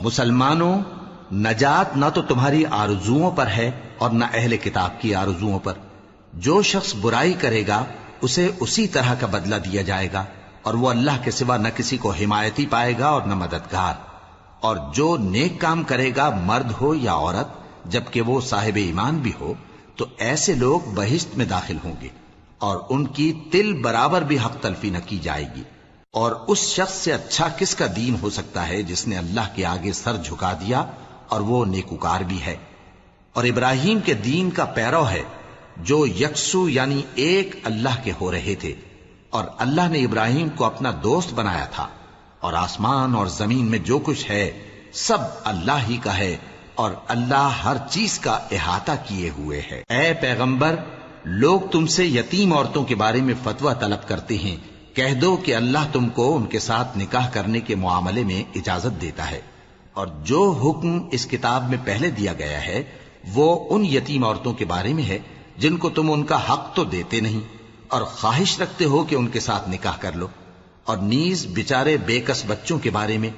مسلمانوں، نجات نہ تو تمہاری آرزوؤں پر ہے اور نہ اہل کتاب کی آرزوؤں پر۔ جو شخص برائی کرے گا اسے اسی طرح کا بدلہ دیا جائے گا، اور وہ اللہ کے سوا نہ کسی کو حمایتی پائے گا اور نہ مددگار۔ اور جو نیک کام کرے گا، مرد ہو یا عورت، جبکہ وہ صاحب ایمان بھی ہو، تو ایسے لوگ بہشت میں داخل ہوں گے، اور ان کی تل برابر بھی حق تلفی نہ کی جائے گی۔ اور اس شخص سے اچھا کس کا دین ہو سکتا ہے جس نے اللہ کے آگے سر جھکا دیا اور وہ نیکوکار بھی ہے، اور ابراہیم کے دین کا پیرو ہے، جو یکسو یعنی ایک اللہ کے ہو رہے تھے۔ اور اللہ نے ابراہیم کو اپنا دوست بنایا تھا، اور آسمان اور زمین میں جو کچھ ہے سب اللہ ہی کا ہے، اور اللہ ہر چیز کا احاطہ کیے ہوئے ہے۔ اے پیغمبر، لوگ تم سے یتیم عورتوں کے بارے میں فتویٰ طلب کرتے ہیں، کہہ دو کہ اللہ تم کو ان کے ساتھ نکاح کرنے کے معاملے میں اجازت دیتا ہے، اور جو حکم اس کتاب میں پہلے دیا گیا ہے وہ ان یتیم عورتوں کے بارے میں ہے جن کو تم ان کا حق تو دیتے نہیں، اور خواہش رکھتے ہو کہ ان کے ساتھ نکاح کر لو، اور نیز بیچارے بے کس بچوں کے بارے میں،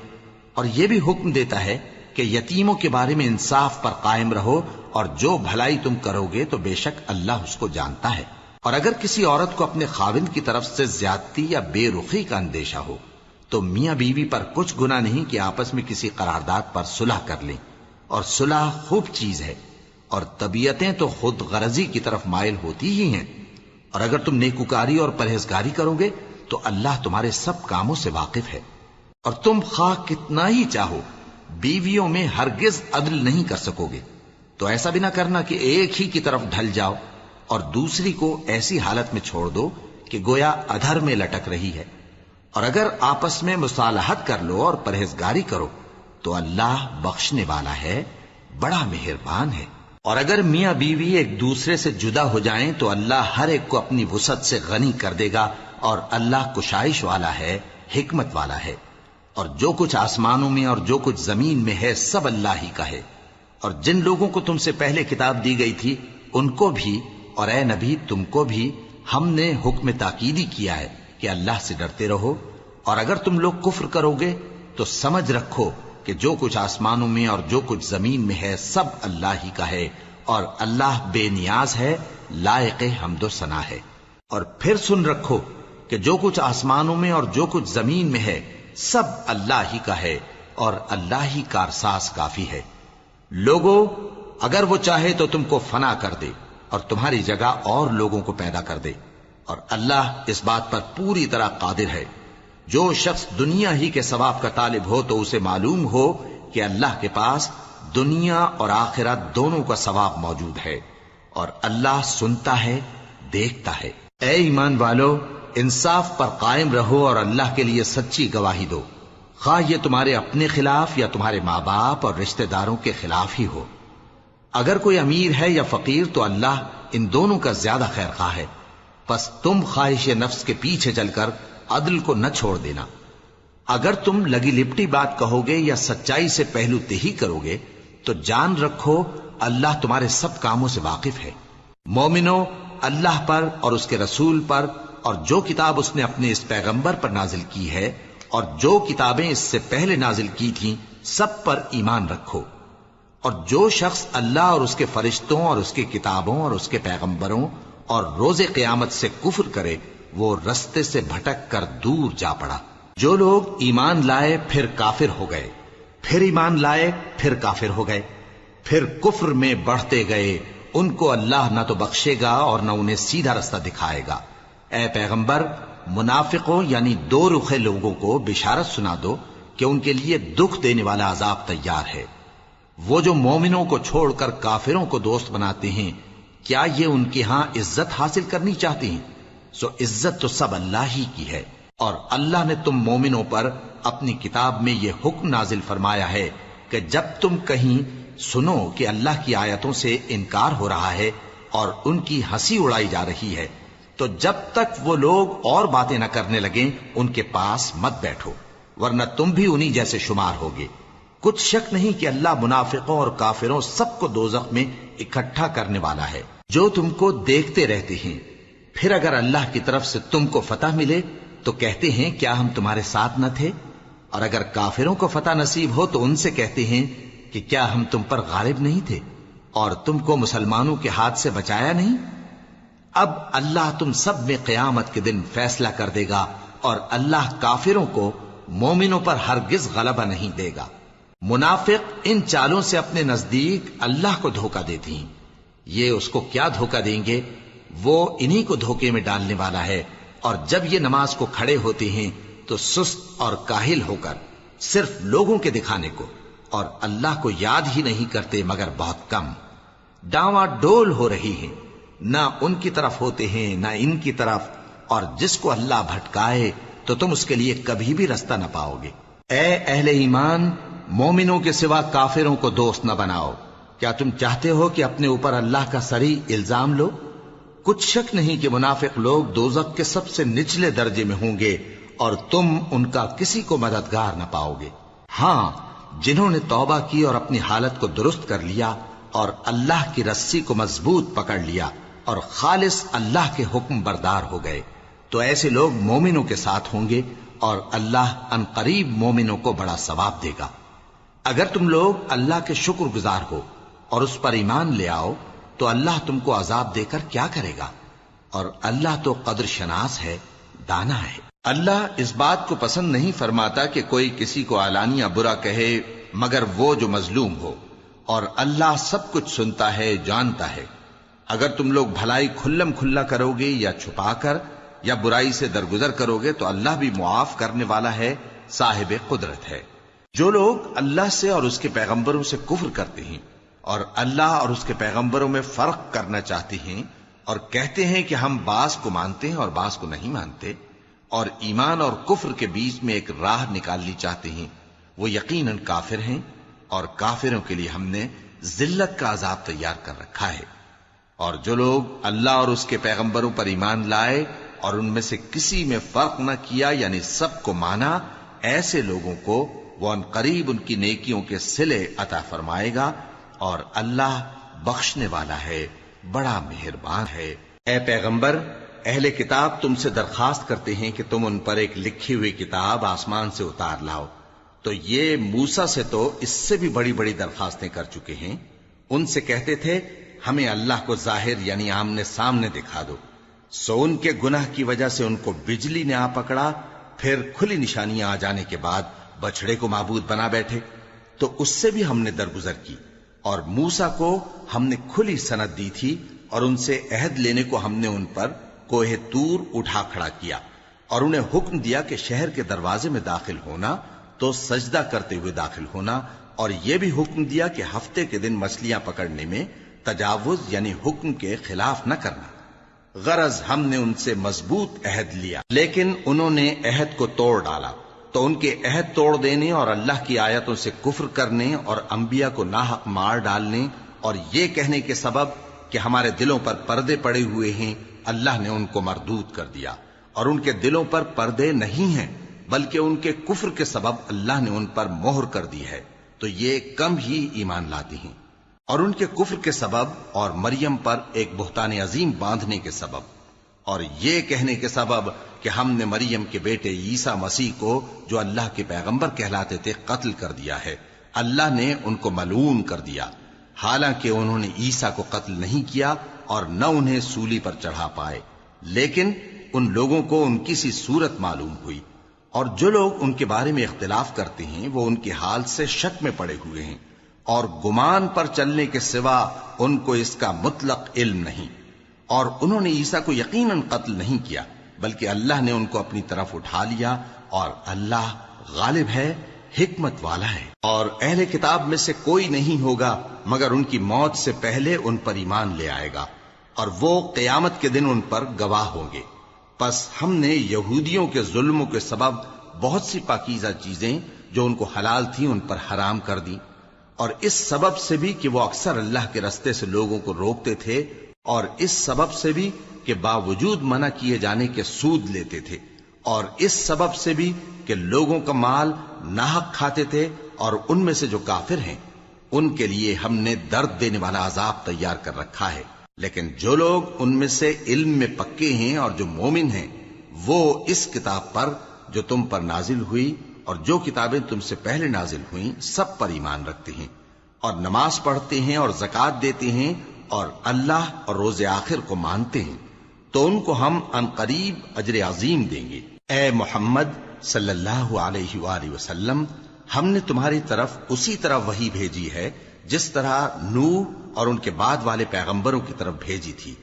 اور یہ بھی حکم دیتا ہے کہ یتیموں کے بارے میں انصاف پر قائم رہو، اور جو بھلائی تم کرو گے تو بے شک اللہ اس کو جانتا ہے۔ اور اگر کسی عورت کو اپنے خاوند کی طرف سے زیادتی یا بے رخی کا اندیشہ ہو تو میاں بیوی پر کچھ گناہ نہیں کہ آپس میں کسی قرارداد پر صلح کر لیں، اور صلح خوب چیز ہے، اور طبیعتیں تو خود غرضی کی طرف مائل ہوتی ہی ہیں۔ اور اگر تم نیکوکاری اور پرہیزگاری کرو گے تو اللہ تمہارے سب کاموں سے واقف ہے۔ اور تم خواہ کتنا ہی چاہو بیویوں میں ہرگز عدل نہیں کر سکو گے، تو ایسا بھی نہ کرنا کہ ایک ہی کی طرف ڈھل جاؤ اور دوسری کو ایسی حالت میں چھوڑ دو کہ گویا ادھر میں لٹک رہی ہے۔ اور اگر آپس میں مصالحت کر لو اور پرہیزگاری کرو تو اللہ بخشنے والا ہے، بڑا مہربان ہے۔ اور اگر میاں بیوی ایک دوسرے سے جدا ہو جائیں تو اللہ ہر ایک کو اپنی وسعت سے غنی کر دے گا، اور اللہ کشائش والا ہے، حکمت والا ہے۔ اور جو کچھ آسمانوں میں اور جو کچھ زمین میں ہے سب اللہ ہی کا ہے۔ اور جن لوگوں کو تم سے پہلے کتاب دی گئی تھی ان کو بھی، اور اے نبی تم کو بھی، ہم نے حکم تاکیدی کیا ہے کہ اللہ سے ڈرتے رہو۔ اور اگر تم لوگ کفر کرو گے تو سمجھ رکھو کہ جو کچھ آسمانوں میں اور جو کچھ زمین میں ہے سب اللہ ہی کا ہے، اور اللہ بے نیاز ہے، لائق حمد و ثنا ہے۔ اور پھر سن رکھو کہ جو کچھ آسمانوں میں اور جو کچھ زمین میں ہے سب اللہ ہی کا ہے، اور اللہ ہی کارساز کافی ہے۔ لوگو، اگر وہ چاہے تو تم کو فنا کر دے اور تمہاری جگہ اور لوگوں کو پیدا کر دے، اور اللہ اس بات پر پوری طرح قادر ہے۔ جو شخص دنیا ہی کے ثواب کا طالب ہو تو اسے معلوم ہو کہ اللہ کے پاس دنیا اور آخرت دونوں کا ثواب موجود ہے، اور اللہ سنتا ہے، دیکھتا ہے۔ اے ایمان والو، انصاف پر قائم رہو اور اللہ کے لیے سچی گواہی دو، خواہ یہ تمہارے اپنے خلاف یا تمہارے ماں باپ اور رشتہ داروں کے خلاف ہی ہو۔ اگر کوئی امیر ہے یا فقیر تو اللہ ان دونوں کا زیادہ خیر خواہ ہے، پس تم خواہش نفس کے پیچھے چل کر عدل کو نہ چھوڑ دینا۔ اگر تم لگی لپٹی بات کہو گے یا سچائی سے پہلو تہی کرو گے تو جان رکھو اللہ تمہارے سب کاموں سے واقف ہے۔ مومنو، اللہ پر اور اس کے رسول پر اور جو کتاب اس نے اپنے اس پیغمبر پر نازل کی ہے اور جو کتابیں اس سے پہلے نازل کی تھیں سب پر ایمان رکھو۔ اور جو شخص اللہ اور اس کے فرشتوں اور اس کی کتابوں اور اس کے پیغمبروں اور روز قیامت سے کفر کرے وہ رستے سے بھٹک کر دور جا پڑا۔ جو لوگ ایمان لائے پھر کافر ہو گئے، پھر ایمان لائے پھر کافر ہو گئے، پھر کفر میں بڑھتے گئے، ان کو اللہ نہ تو بخشے گا اور نہ انہیں سیدھا رستہ دکھائے گا۔ اے پیغمبر، منافقوں یعنی دو رخے لوگوں کو بشارت سنا دو کہ ان کے لیے دکھ دینے والا عذاب تیار ہے۔ وہ جو مومنوں کو چھوڑ کر کافروں کو دوست بناتے ہیں، کیا یہ ان کے ہاں عزت حاصل کرنی چاہتے ہیں؟ سو عزت تو سب اللہ ہی کی ہے۔ اور اللہ نے تم مومنوں پر اپنی کتاب میں یہ حکم نازل فرمایا ہے کہ جب تم کہیں سنو کہ اللہ کی آیتوں سے انکار ہو رہا ہے اور ان کی ہنسی اڑائی جا رہی ہے تو جب تک وہ لوگ اور باتیں نہ کرنے لگیں ان کے پاس مت بیٹھو، ورنہ تم بھی انہی جیسے شمار ہوگے۔ کچھ شک نہیں کہ اللہ منافقوں اور کافروں سب کو دوزخ میں اکٹھا کرنے والا ہے، جو تم کو دیکھتے رہتے ہیں۔ پھر اگر اللہ کی طرف سے تم کو فتح ملے تو کہتے ہیں کیا ہم تمہارے ساتھ نہ تھے؟ اور اگر کافروں کو فتح نصیب ہو تو ان سے کہتے ہیں کہ کیا ہم تم پر غالب نہیں تھے اور تم کو مسلمانوں کے ہاتھ سے بچایا نہیں؟ اب اللہ تم سب میں قیامت کے دن فیصلہ کر دے گا، اور اللہ کافروں کو مومنوں پر ہرگز غلبہ نہیں دے گا۔ منافق ان چالوں سے اپنے نزدیک اللہ کو دھوکہ دیتی ہیں، یہ اس کو کیا دھوکہ دیں گے؟ وہ انہی کو دھوکے میں ڈالنے والا ہے۔ اور جب یہ نماز کو کھڑے ہوتے ہیں تو سست اور کاہل ہو کر صرف لوگوں کے دکھانے کو اور اللہ کو یاد ہی نہیں کرتے مگر بہت کم۔ ڈاواں ڈول ہو رہی ہیں، نہ ان کی طرف ہوتے ہیں نہ ان کی طرف، اور جس کو اللہ بھٹکائے تو تم اس کے لیے کبھی بھی رستہ نہ پاؤ گے۔ اے اہل ایمان، مومنوں کے سوا کافروں کو دوست نہ بناؤ۔ کیا تم چاہتے ہو کہ اپنے اوپر اللہ کا صریح الزام لو؟ کچھ شک نہیں کہ منافق لوگ دوزخ کے سب سے نچلے درجے میں ہوں گے، اور تم ان کا کسی کو مددگار نہ پاؤ گے۔ ہاں، جنہوں نے توبہ کی اور اپنی حالت کو درست کر لیا اور اللہ کی رسی کو مضبوط پکڑ لیا اور خالص اللہ کے حکم بردار ہو گئے، تو ایسے لوگ مومنوں کے ساتھ ہوں گے، اور اللہ ان قریب مومنوں کو بڑا ثواب دے گا۔ اگر تم لوگ اللہ کے شکر گزار ہو اور اس پر ایمان لے آؤ تو اللہ تم کو عذاب دے کر کیا کرے گا؟ اور اللہ تو قدر شناس ہے، دانا ہے۔ اللہ اس بات کو پسند نہیں فرماتا کہ کوئی کسی کو علانیہ برا کہے مگر وہ جو مظلوم ہو، اور اللہ سب کچھ سنتا ہے، جانتا ہے۔ اگر تم لوگ بھلائی کھلم کھلا کرو گے یا چھپا کر یا برائی سے درگزر کرو گے تو اللہ بھی معاف کرنے والا ہے، صاحب قدرت ہے۔ جو لوگ اللہ سے اور اس کے پیغمبروں سے کفر کرتے ہیں اور اللہ اور اس کے پیغمبروں میں فرق کرنا چاہتے ہیں اور کہتے ہیں کہ ہم بعض کو مانتے ہیں اور بعض کو نہیں مانتے، اور ایمان اور کفر کے بیچ میں ایک راہ نکالنی چاہتے ہیں، وہ یقیناً کافر ہیں، اور کافروں کے لیے ہم نے ذلت کا عذاب تیار کر رکھا ہے۔ اور جو لوگ اللہ اور اس کے پیغمبروں پر ایمان لائے اور ان میں سے کسی میں فرق نہ کیا، یعنی سب کو مانا، ایسے لوگوں کو وہ ان قریب ان کی نیکیوں کے صلے عطا فرمائے گا، اور اللہ بخشنے والا ہے، بڑا مہربان ہے۔ اے پیغمبر، اہل کتاب تم سے درخواست کرتے ہیں کہ تم ان پر ایک لکھی ہوئی کتاب آسمان سے اتار لاؤ، تو یہ موسیٰ سے تو اس سے بھی بڑی بڑی درخواستیں کر چکے ہیں۔ ان سے کہتے تھے ہمیں اللہ کو ظاہر یعنی آمنے سامنے دکھا دو، سو ان کے گناہ کی وجہ سے ان کو بجلی نے آ پکڑا، پھر کھلی نشانیاں آ جانے کے بعد بچڑے کو معبود بنا بیٹھے، تو اس سے بھی ہم نے درگزر کی۔ اور موسیٰ کو ہم نے کھلی سند دی تھی، اور ان سے عہد لینے کو ہم نے ان پر کوہ طور اٹھا کھڑا کیا، اور انہیں حکم دیا کہ شہر کے دروازے میں داخل ہونا تو سجدہ کرتے ہوئے داخل ہونا، اور یہ بھی حکم دیا کہ ہفتے کے دن مچھلیاں پکڑنے میں تجاوز یعنی حکم کے خلاف نہ کرنا۔ غرض ہم نے ان سے مضبوط عہد لیا، لیکن انہوں نے عہد کو توڑ ڈالا، تو ان کے عہد توڑ دینے اور اللہ کی آیتوں سے کفر کرنے اور انبیاء کو ناحق مار ڈالنے اور یہ کہنے کے سبب کہ ہمارے دلوں پر پردے پڑے ہوئے ہیں، اللہ نے ان کو مردود کر دیا۔ اور ان کے دلوں پر پردے نہیں ہیں بلکہ ان کے کفر کے سبب اللہ نے ان پر مہر کر دی ہے، تو یہ کم ہی ایمان لاتے ہیں۔ اور ان کے کفر کے سبب اور مریم پر ایک بہتان عظیم باندھنے کے سبب اور یہ کہنے کے سبب کہ ہم نے مریم کے بیٹے عیسیٰ مسیح کو جو اللہ کے پیغمبر کہلاتے تھے قتل کر دیا ہے، اللہ نے ان کو ملعون کر دیا، حالانکہ انہوں نے عیسیٰ کو قتل نہیں کیا اور نہ انہیں سولی پر چڑھا پائے، لیکن ان لوگوں کو ان کی سی صورت معلوم ہوئی۔ اور جو لوگ ان کے بارے میں اختلاف کرتے ہیں وہ ان کے حال سے شک میں پڑے ہوئے ہیں، اور گمان پر چلنے کے سوا ان کو اس کا مطلق علم نہیں۔ اور انہوں نے عیسیٰ کو یقیناً قتل نہیں کیا بلکہ اللہ نے ان کو اپنی طرف اٹھا لیا، اور اللہ غالب ہے، حکمت والا ہے۔ اور اہل کتاب میں سے کوئی نہیں ہوگا مگر ان کی موت سے پہلے ان پر ایمان لے آئے گا، اور وہ قیامت کے دن ان پر گواہ ہوں گے۔ پس ہم نے یہودیوں کے ظلموں کے سبب بہت سی پاکیزہ چیزیں جو ان کو حلال تھیں ان پر حرام کر دی، اور اس سبب سے بھی کہ وہ اکثر اللہ کے رستے سے لوگوں کو روکتے تھے، اور اس سبب سے بھی کہ باوجود منع کیے جانے کے سود لیتے تھے، اور اس سبب سے بھی کہ لوگوں کا مال ناحق کھاتے تھے۔ اور ان میں سے جو کافر ہیں ان کے لیے ہم نے درد دینے والا عذاب تیار کر رکھا ہے، لیکن جو لوگ ان میں سے علم میں پکے ہیں اور جو مومن ہیں وہ اس کتاب پر جو تم پر نازل ہوئی اور جو کتابیں تم سے پہلے نازل ہوئیں سب پر ایمان رکھتے ہیں اور نماز پڑھتے ہیں اور زکوٰۃ دیتے ہیں اور اللہ اور روز آخر کو مانتے ہیں تو ان کو ہم ان قریب اجر عظیم دیں گے۔ اے محمد صلی اللہ علیہ وآلہ وسلم، ہم نے تمہاری طرف اسی طرح وحی بھیجی ہے جس طرح نوح اور ان کے بعد والے پیغمبروں کی طرف بھیجی تھی،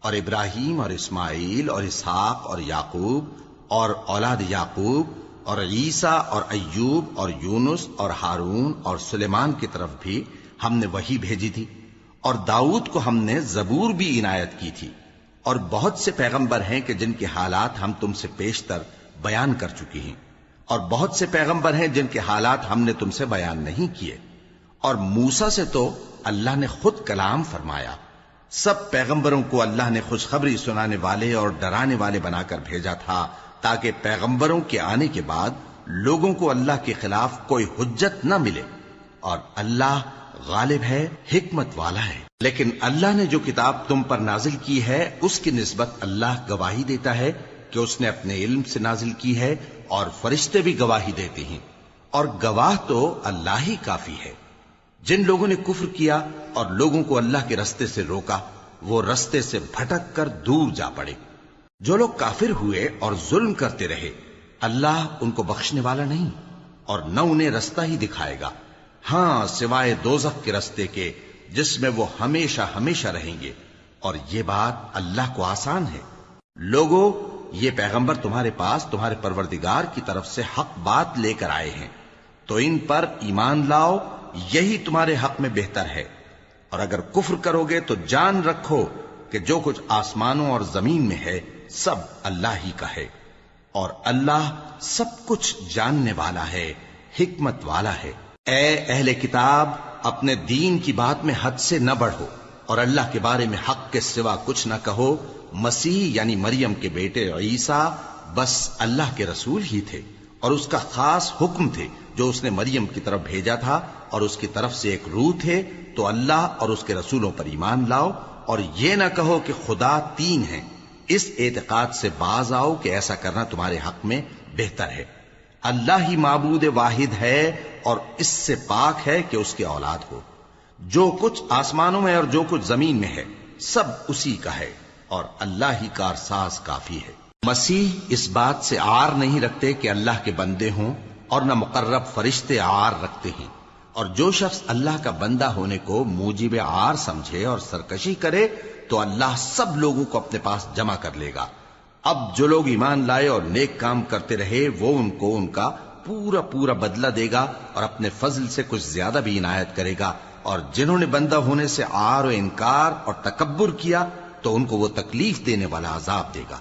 اور ابراہیم اور اسماعیل اور اسحاق اور یعقوب اور اولاد یعقوب اور عیسیٰ اور ایوب اور یونس اور ہارون اور سلیمان کی طرف بھی ہم نے وحی بھیجی تھی، اور داؤد کو ہم نے زبور بھی عنایت کی تھی، اور بہت سے پیغمبر ہیں کہ جن کے حالات ہم تم سے پیشتر بیان کر چکے ہیں، اور بہت سے پیغمبر ہیں جن کے حالات ہم نے تم سے بیان نہیں کیے، اور موسیٰ سے تو اللہ نے خود کلام فرمایا۔ سب پیغمبروں کو اللہ نے خوشخبری سنانے والے اور ڈرانے والے بنا کر بھیجا تھا تاکہ پیغمبروں کے آنے کے بعد لوگوں کو اللہ کے خلاف کوئی حجت نہ ملے، اور اللہ غالب ہے، حکمت والا ہے۔ لیکن اللہ نے جو کتاب تم پر نازل کی ہے اس کی نسبت اللہ گواہی دیتا ہے کہ اس نے اپنے علم سے نازل کی ہے، اور فرشتے بھی گواہی دیتے ہیں، اور گواہ تو اللہ ہی کافی ہے۔ جن لوگوں نے کفر کیا اور لوگوں کو اللہ کے رستے سے روکا وہ رستے سے بھٹک کر دور جا پڑے۔ جو لوگ کافر ہوئے اور ظلم کرتے رہے اللہ ان کو بخشنے والا نہیں اور نہ انہیں رستہ ہی دکھائے گا، ہاں سوائے دوزخ کے رستے کے جس میں وہ ہمیشہ ہمیشہ رہیں گے، اور یہ بات اللہ کو آسان ہے۔ لوگوں، یہ پیغمبر تمہارے پاس تمہارے پروردگار کی طرف سے حق بات لے کر آئے ہیں، تو ان پر ایمان لاؤ، یہی تمہارے حق میں بہتر ہے، اور اگر کفر کرو گے تو جان رکھو کہ جو کچھ آسمانوں اور زمین میں ہے سب اللہ ہی کا ہے، اور اللہ سب کچھ جاننے والا ہے، حکمت والا ہے۔ اے اہل کتاب، اپنے دین کی بات میں حد سے نہ بڑھو، اور اللہ کے بارے میں حق کے سوا کچھ نہ کہو۔ مسیح یعنی مریم کے بیٹے عیسیٰ بس اللہ کے رسول ہی تھے، اور اس کا خاص حکم تھے جو اس نے مریم کی طرف بھیجا تھا، اور اس کی طرف سے ایک روح تھے۔ تو اللہ اور اس کے رسولوں پر ایمان لاؤ، اور یہ نہ کہو کہ خدا تین ہیں، اس اعتقاد سے باز آؤ کہ ایسا کرنا تمہارے حق میں بہتر ہے۔ اللہ ہی معبود واحد ہے اور اس سے پاک ہے کہ اس کی اولاد ہو۔ جو کچھ آسمانوں میں اور جو کچھ زمین میں ہے سب اسی کا ہے، اور اللہ ہی کارساز کافی ہے۔ مسیح اس بات سے عار نہیں رکھتے کہ اللہ کے بندے ہوں، اور نہ مقرب فرشتے عار رکھتے ہیں، اور جو شخص اللہ کا بندہ ہونے کو موجب عار سمجھے اور سرکشی کرے تو اللہ سب لوگوں کو اپنے پاس جمع کر لے گا۔ اب جو لوگ ایمان لائے اور نیک کام کرتے رہے وہ ان کو ان کا پورا پورا بدلہ دے گا، اور اپنے فضل سے کچھ زیادہ بھی عنایت کرے گا، اور جنہوں نے بندہ ہونے سے عار و انکار اور تکبر کیا تو ان کو وہ تکلیف دینے والا عذاب دے گا،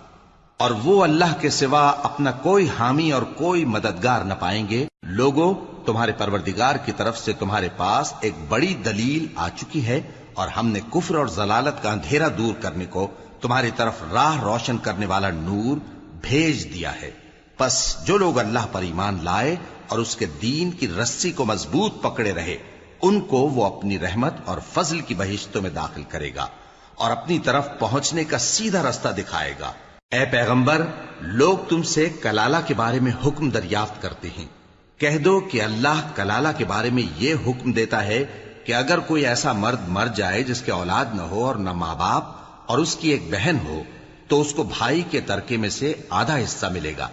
اور وہ اللہ کے سوا اپنا کوئی حامی اور کوئی مددگار نہ پائیں گے۔ لوگوں، تمہارے پروردگار کی طرف سے تمہارے پاس ایک بڑی دلیل آ چکی ہے، اور ہم نے کفر اور ضلالت کا اندھیرا دور کرنے کو تمہاری طرف راہ روشن کرنے والا نور بھیج دیا ہے۔ پس جو لوگ اللہ پر ایمان لائے اور اس کے دین کی رسی کو مضبوط پکڑے رہے ان کو وہ اپنی رحمت اور فضل کی بہشتوں میں داخل کرے گا، اور اپنی طرف پہنچنے کا سیدھا رستہ دکھائے گا۔ اے پیغمبر، لوگ تم سے کلالہ کے بارے میں حکم دریافت کرتے ہیں، کہہ دو کہ اللہ کلالہ کے بارے میں یہ حکم دیتا ہے کہ اگر کوئی ایسا مرد مر جائے جس کے اولاد نہ ہو اور نہ ماں باپ اور اس کی ایک بہن ہو تو اس کو بھائی کے ترکے میں سے آدھا حصہ ملے گا،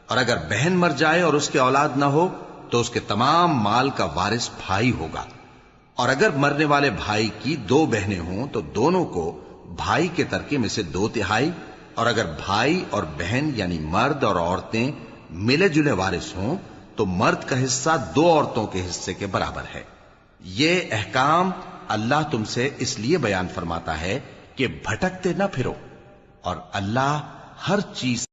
اور اگر بہن مر جائے اور اس کے اولاد نہ ہو تو اس کے تمام مال کا وارث بھائی ہوگا، اور اگر مرنے والے بھائی کی دو بہنیں ہوں تو دونوں کو بھائی کے ترکے میں سے 2/3، اور اگر بھائی اور بہن یعنی مرد اور عورتیں ملے جلے وارث ہوں تو مرد کا حصہ 2 عورتوں کے حصے کے برابر ہے۔ یہ احکام اللہ تم سے اس لیے بیان فرماتا ہے کہ بھٹکتے نہ پھرو، اور اللہ ہر چیز